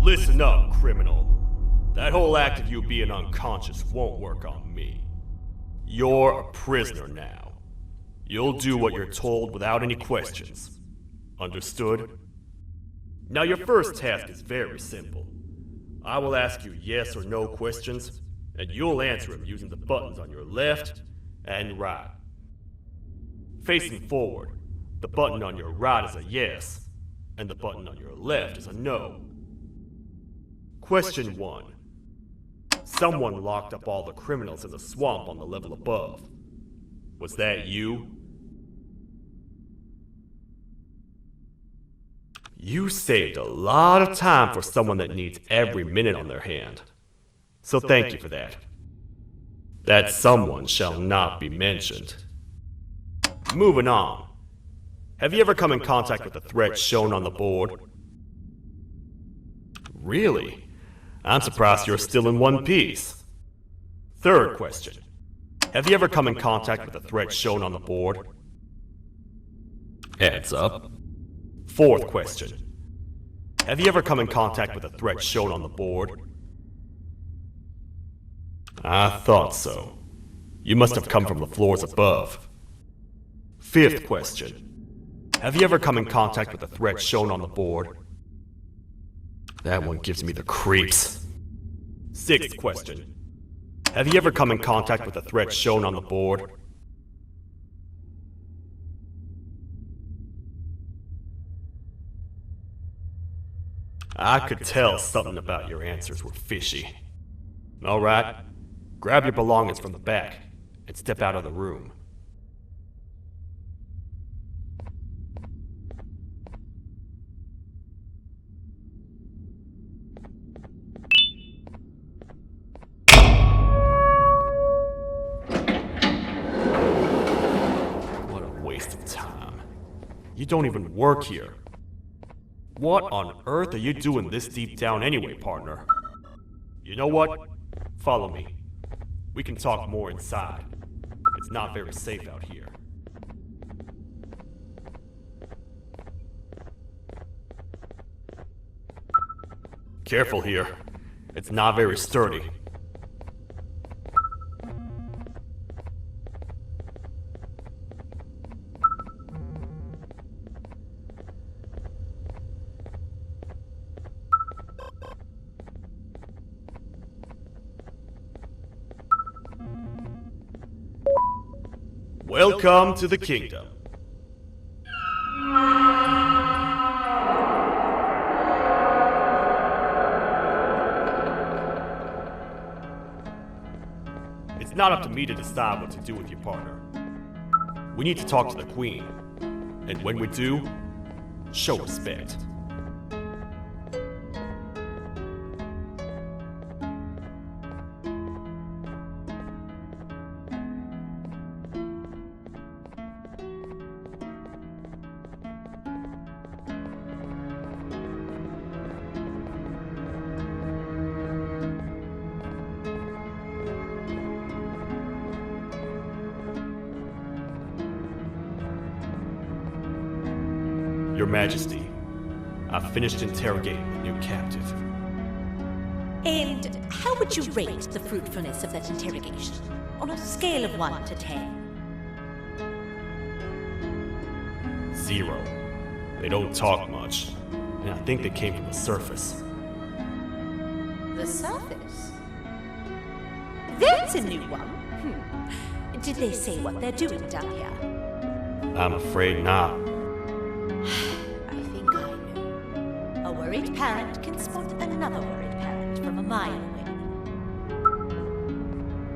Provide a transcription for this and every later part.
Listen up, criminal. That whole act of you being unconscious won't work on me. You're a prisoner now. You'll do what you're told without any questions. Understood? Now your first task is very simple. I will ask you yes or no questions, and you'll answer them using the buttons on your left and right. Facing forward, the button on your right is a yes, and the button on your left is a no. Question 1. Someone locked up all the criminals in the swamp on the level above. Was that you? You saved a lot of time for someone that needs every minute on their hand. So thank you for that. That someone shall not be mentioned. Moving on. Have you ever come in contact with the threat shown on the board? Really? I'm surprised you're still in one piece. Third question. Have you ever come in contact with the threat shown on the board? Heads up. Fourth question. Have you ever come in contact with the threat shown on the board? I thought so. You must have come from the floors above. Fifth question. Have you ever come in contact with the threat shown on the board? That one gives me the creeps. Sixth question. Have you ever come in contact with the threat shown on the board? I could tell something about your answers were fishy. Alright, grab your belongings from the back and step out of the room. You don't even work here. What on earth are you doing this deep down anyway, partner? You know what? Follow me. We can talk more inside. It's not very safe out here. Careful here. It's not very sturdy. Welcome to the kingdom. It's not up to me to decide what to do with your partner. We need to talk to the queen. And when we do, show respect. Your Majesty, I've finished interrogating the new captive. And how would you rate the fruitfulness of that interrogation? On a scale of 1 to 10? 0. They don't talk much, and I think they came from the surface. The surface? That's a new one. Did they say what they're doing down here? I'm afraid not. I think I know. A worried parent can spot another worried parent from a mile away.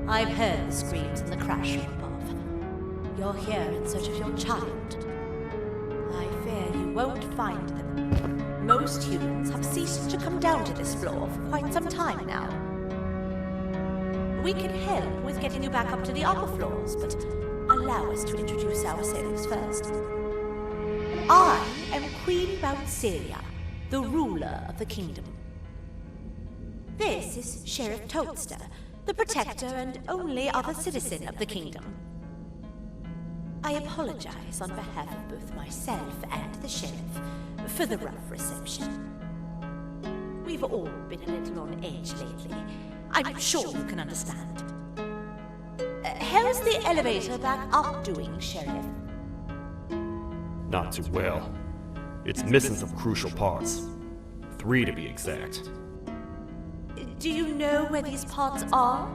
I've heard the screams and the crash from above. You're here in search of your child. I fear you won't find them. Most humans have ceased to come down to this floor for quite some time now. We can help with getting you back up to the upper floors, but allow us to introduce ourselves first. I am Queen Bouncelia, the ruler of the kingdom. This is Sheriff Toadster, the protector and only other citizen of the kingdom. I apologize on behalf of both myself and the sheriff for the rough reception. We've all been a little on edge lately. I'm sure you can understand. How's the elevator back up doing, Sheriff? Not too well. It's missing some crucial parts. 3 to be exact. Do you know where these parts are?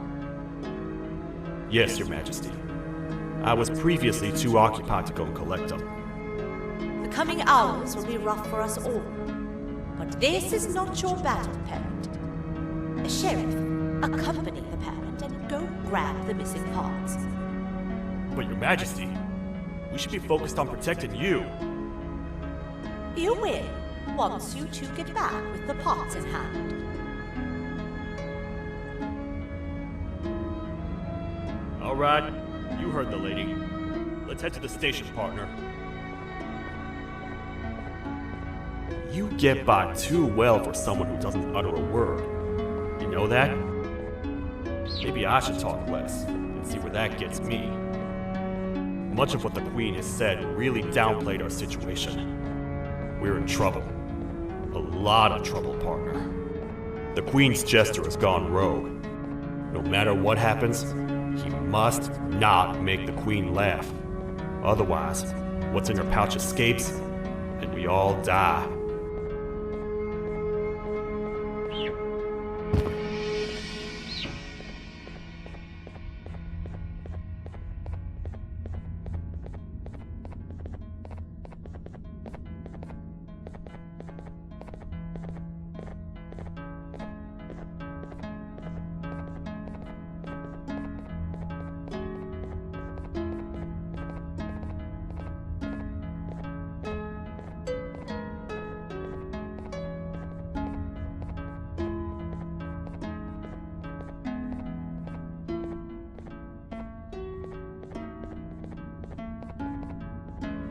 Yes, Your Majesty. I was previously too occupied to go and collect them. The coming hours will be rough for us all. But this is not your battle, parent. Sheriff, accompany the parent and go grab the missing parts. But Your Majesty, we should be focused on protecting you. You will, once you two get back with the parts in hand. All right, you heard the lady. Let's head to the station, partner. You get by too well for someone who doesn't utter a word. You know that? Maybe I should talk less and see where that gets me. Much of what the Queen has said really downplayed our situation. We're in trouble. A lot of trouble, partner. The Queen's jester has gone rogue. No matter what happens, he must not make the Queen laugh. Otherwise, what's in her pouch escapes, and we all die.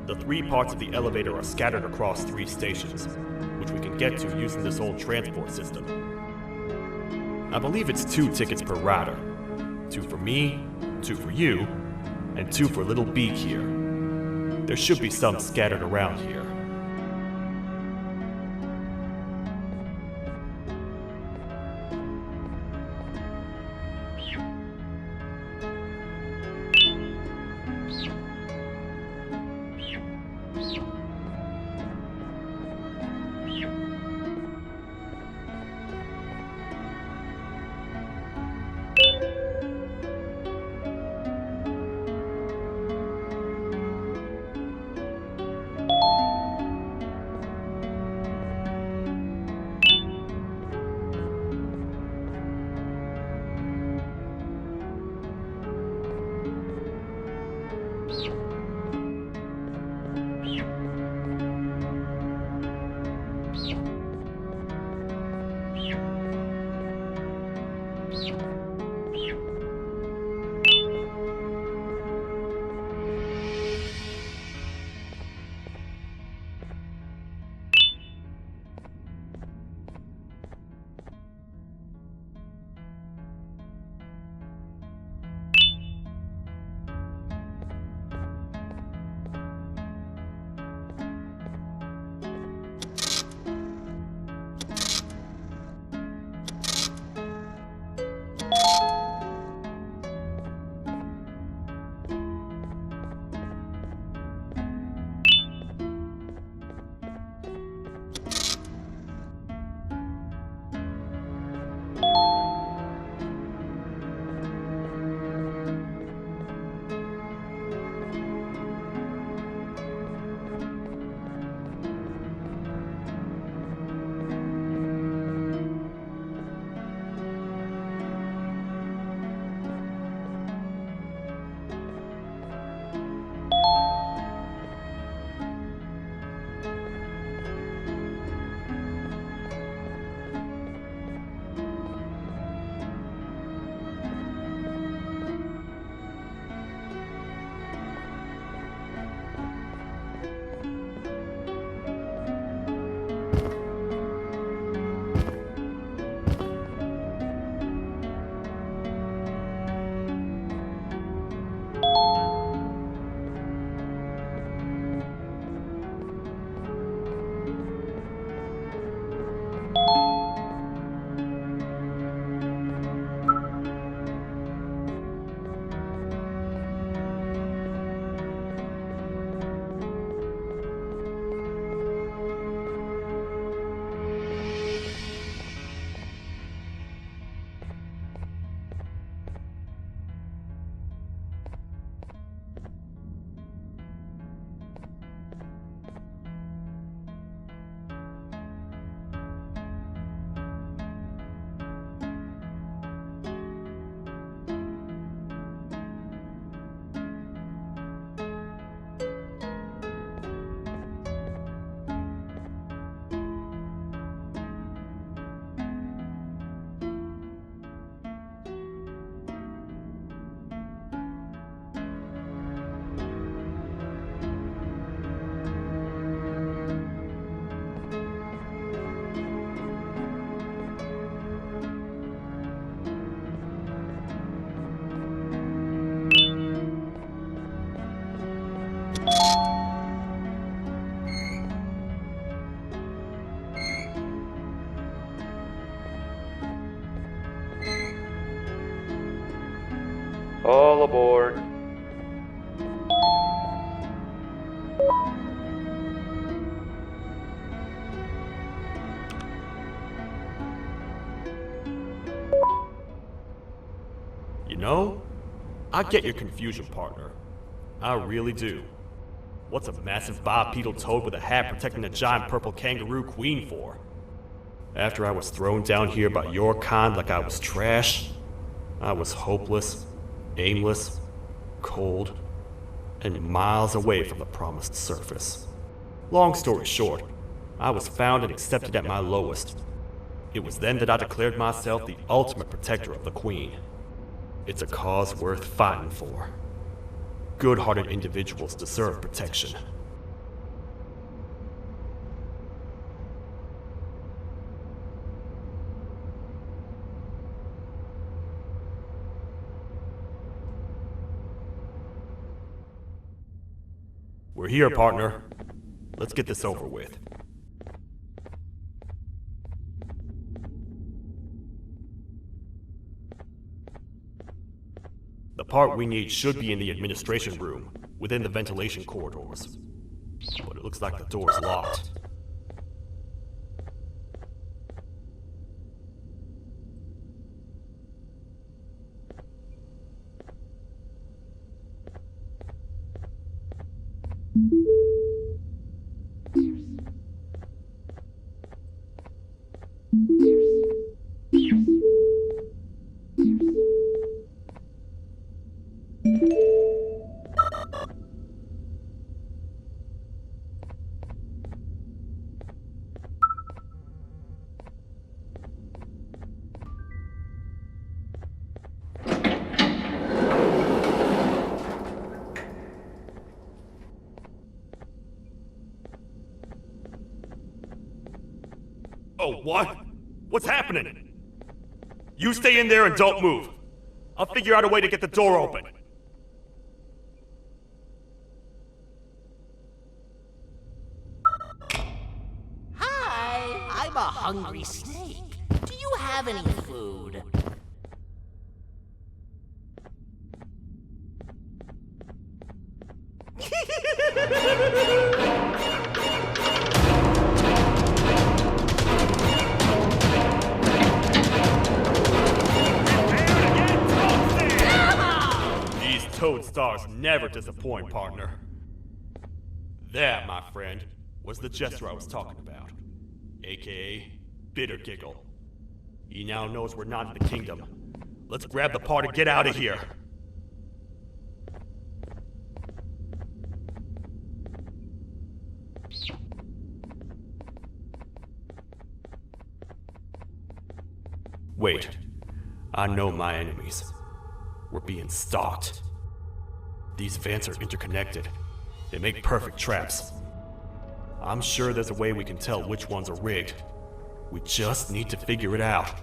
The 3 parts of the elevator are scattered across 3 stations, which we can get to using this old transport system. I believe it's 2 tickets per rider. 2 for me, 2 for you, and 2 for Little Beak here. There should be some scattered around here. All aboard. You know, I get your confusion, partner. I really do. What's a massive bipedal toad with a hat protecting a giant purple kangaroo queen for? After I was thrown down here by your kind like I was trash, I was hopeless, aimless, cold, and miles away from the promised surface. Long story short, I was found and accepted at my lowest. It was then that I declared myself the ultimate protector of the Queen. It's a cause worth fighting for. Good-hearted individuals deserve protection. We're here, partner. Let's get this over with. The part we need should be in the administration room, within the ventilation corridors. But it looks like the door's locked. Oh, what? What's happening? You stay in there and don't move. I'll figure out a way to get the door open. Hi, I'm a hungry snake. Do you have any food? These toad stars never disappoint, partner. That, my friend, was the jester I was talking about, aka Bitter Giggle. He now knows we're not in the kingdom. Let's grab the part and get out of here. Wait, I know my enemies. We're being stalked. These vents are interconnected. They make perfect traps. I'm sure there's a way we can tell which ones are rigged. We just need to figure it out.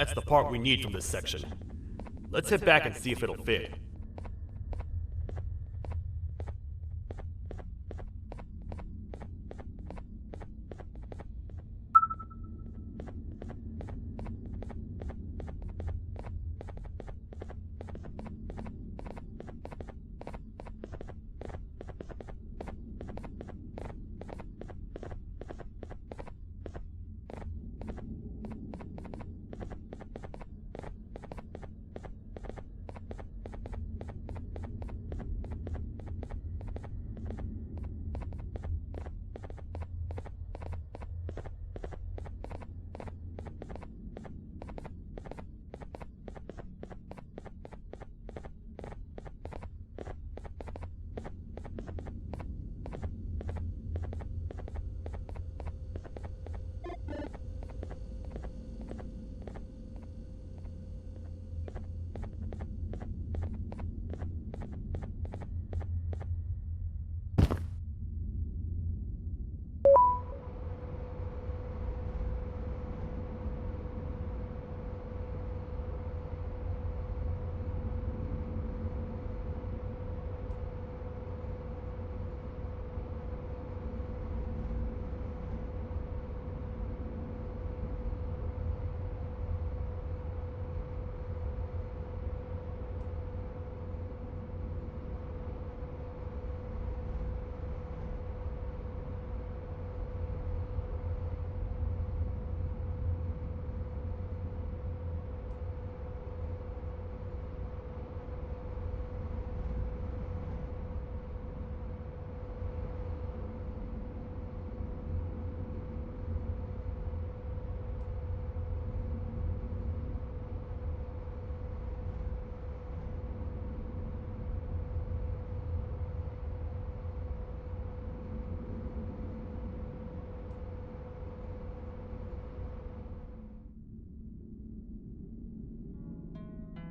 That's the part we need from this section. Let's head back and see if it'll fit.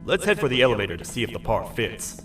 Let's head for the elevator to see if the part fits.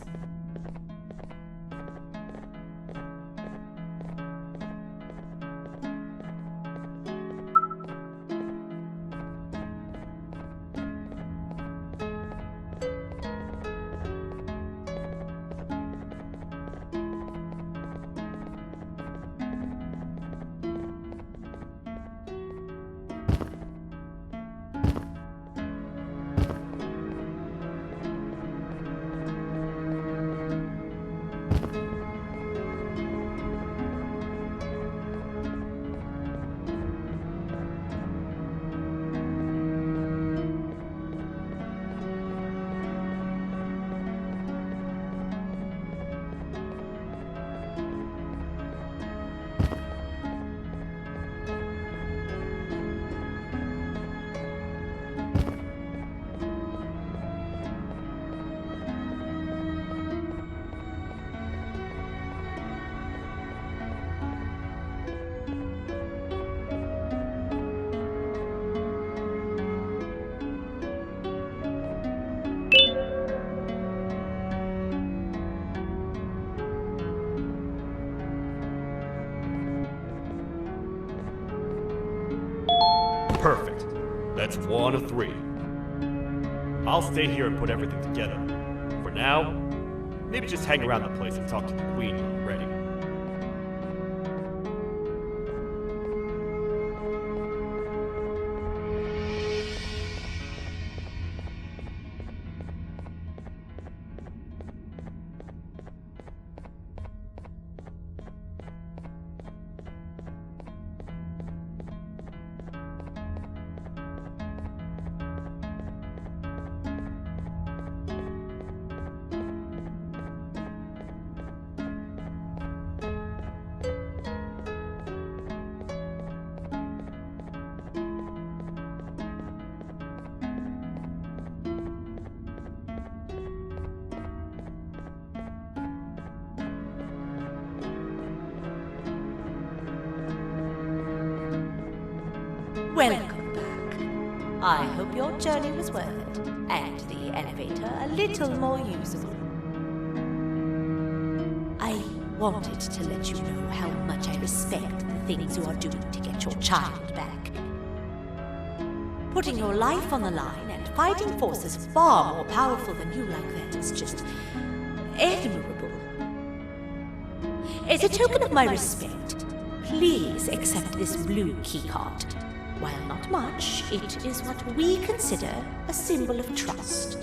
Perfect. That's 1 of 3. I'll stay here and put everything together. For now, maybe just hang around the place and talk to the Queen when you're ready. Welcome back. I hope your journey was worth it, and the elevator a little more usable. I wanted to let you know how much I respect the things you are doing to get your child back. Putting your life on the line and fighting forces far more powerful than you like that is just admirable. As a token of my respect, please accept this blue keycard. While not much, it is what we consider a symbol of trust.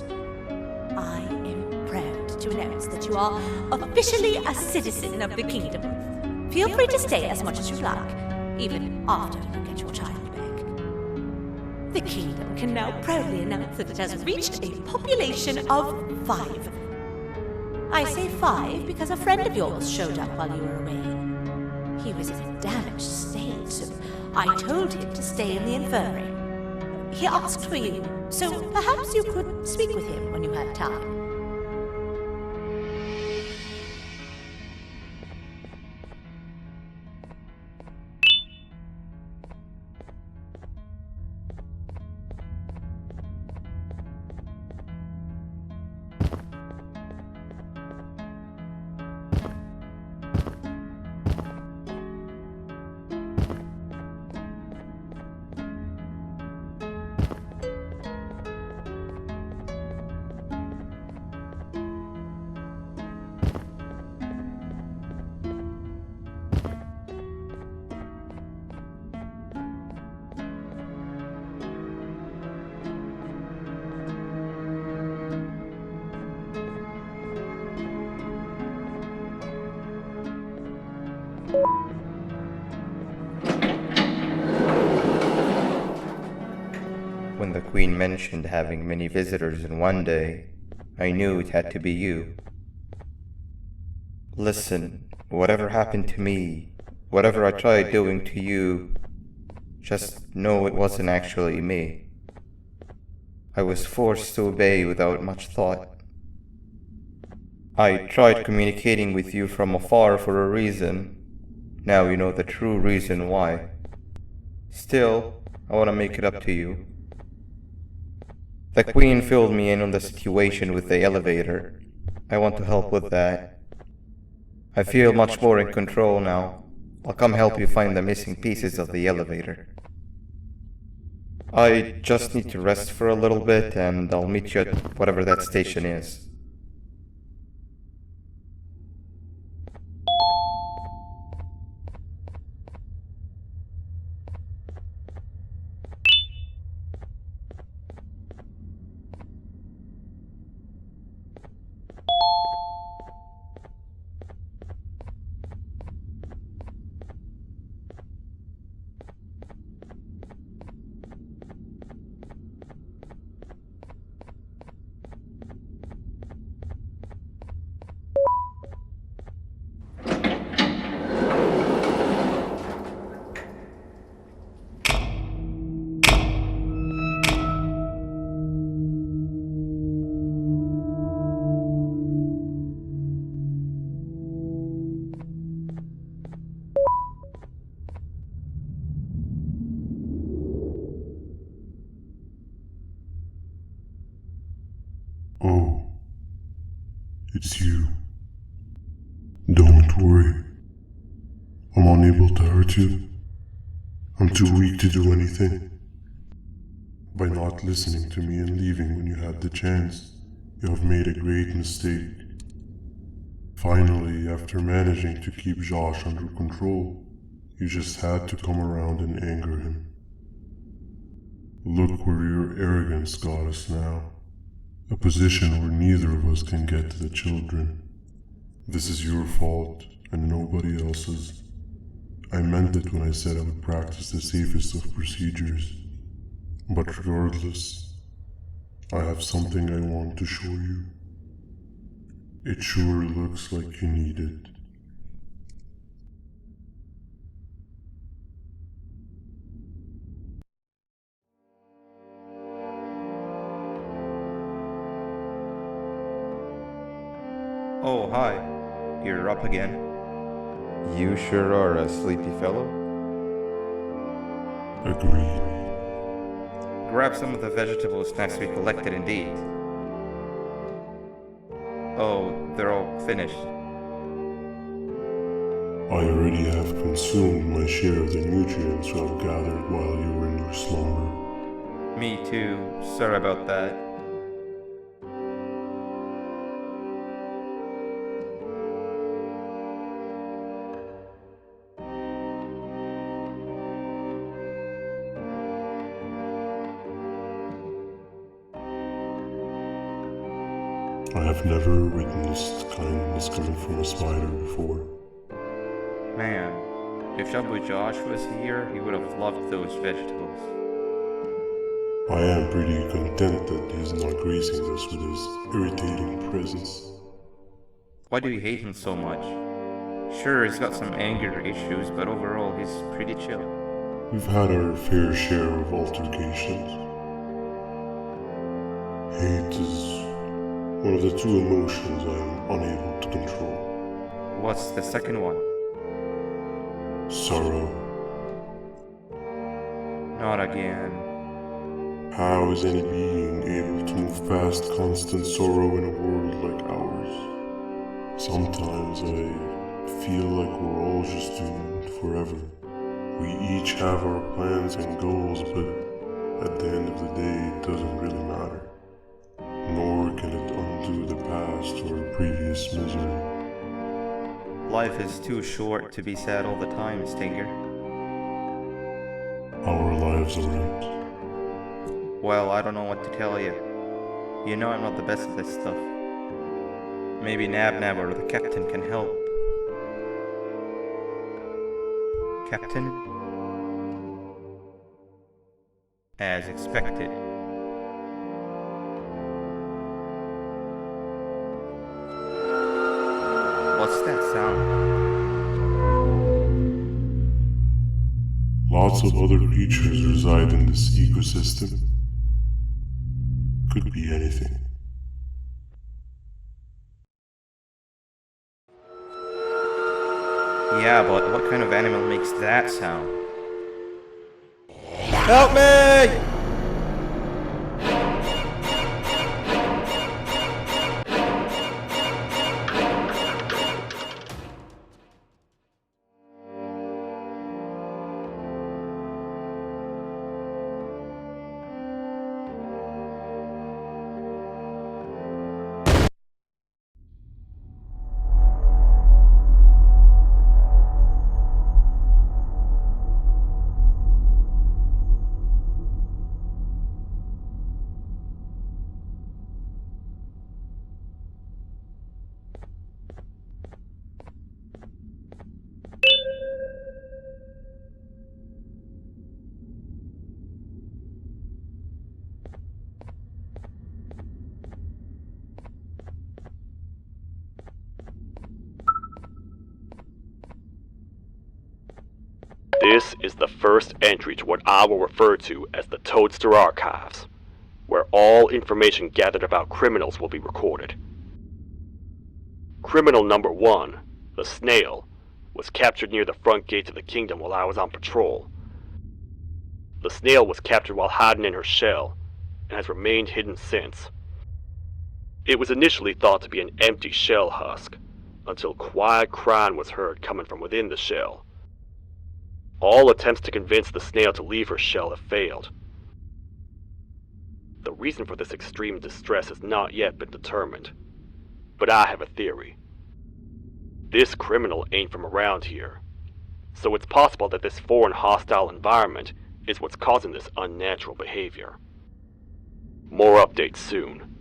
I am proud to announce that you are officially a citizen of the kingdom. Feel free to stay as much as you like, even after you get your child back. The kingdom can now proudly announce that it has reached a population of 5. I say 5 because a friend of yours showed up while you were away. He was in a damaged state, so I told him to stay in the infirmary. He asked for you, so perhaps you could speak with him when you have time. When the Queen mentioned having many visitors in one day, I knew it had to be you. Listen, whatever happened to me, whatever I tried doing to you, just know it wasn't actually me. I was forced to obey without much thought. I tried communicating with you from afar for a reason. Now you know the true reason why. Still, I want to make it up to you. The Queen filled me in on the situation with the elevator. I want to help with that. I feel much more in control now. I'll come help you find the missing pieces of the elevator. I just need to rest for a little bit and I'll meet you at whatever that station is. Oh, it's you. Don't worry. I'm unable to hurt you. I'm too weak to do anything. By not listening to me and leaving when you had the chance, you have made a great mistake. Finally, after managing to keep Josh under control, you just had to come around and anger him. Look where your arrogance got us now. A position where neither of us can get to the children. This is your fault, and nobody else's. I meant it when I said I would practice the safest of procedures. But regardless, I have something I want to show you. It sure looks like you need it. Oh, hi. You're up again. You sure are a sleepy fellow. Agreed. Grab some of the vegetable snacks we collected indeed. Oh, they're all finished. I already have consumed my share of the nutrients you have gathered while you were in your slumber. Me too. Sorry about that. I have never witnessed kindness coming from a spider before. Man, if Shabu Josh was here, he would have loved those vegetables. I am pretty content that he is not gracing us with his irritating presence. Why do you hate him so much? Sure, he's got some anger issues, but overall he's pretty chill. We've had our fair share of altercations. Hate is one of the two emotions I am unable to control. What's the second one? Sorrow. Not again. How is any being able to move past constant sorrow in a world like ours? Sometimes I feel like we're all just doomed forever. We each have our plans and goals, but at the end of the day, it doesn't really matter. Nor can it undo the past or previous misery. Life is too short to be sad all the time, Stinger. Our lives aren't. Well, I don't know what to tell you. You know I'm not the best at this stuff. Maybe Nab or the captain can help. Captain? As expected. What's that sound? Lots of other creatures reside in this ecosystem. Could be anything. Yeah, but what kind of animal makes that sound? Help me! This is the first entry to what I will refer to as the Toadster Archives, where all information gathered about criminals will be recorded. Criminal number 1, the snail, was captured near the front gates of the kingdom while I was on patrol. The snail was captured while hiding in her shell, and has remained hidden since. It was initially thought to be an empty shell husk, until quiet crying was heard coming from within the shell. All attempts to convince the snail to leave her shell have failed. The reason for this extreme distress has not yet been determined, but I have a theory. This criminal ain't from around here, so it's possible that this foreign hostile environment is what's causing this unnatural behavior. More updates soon.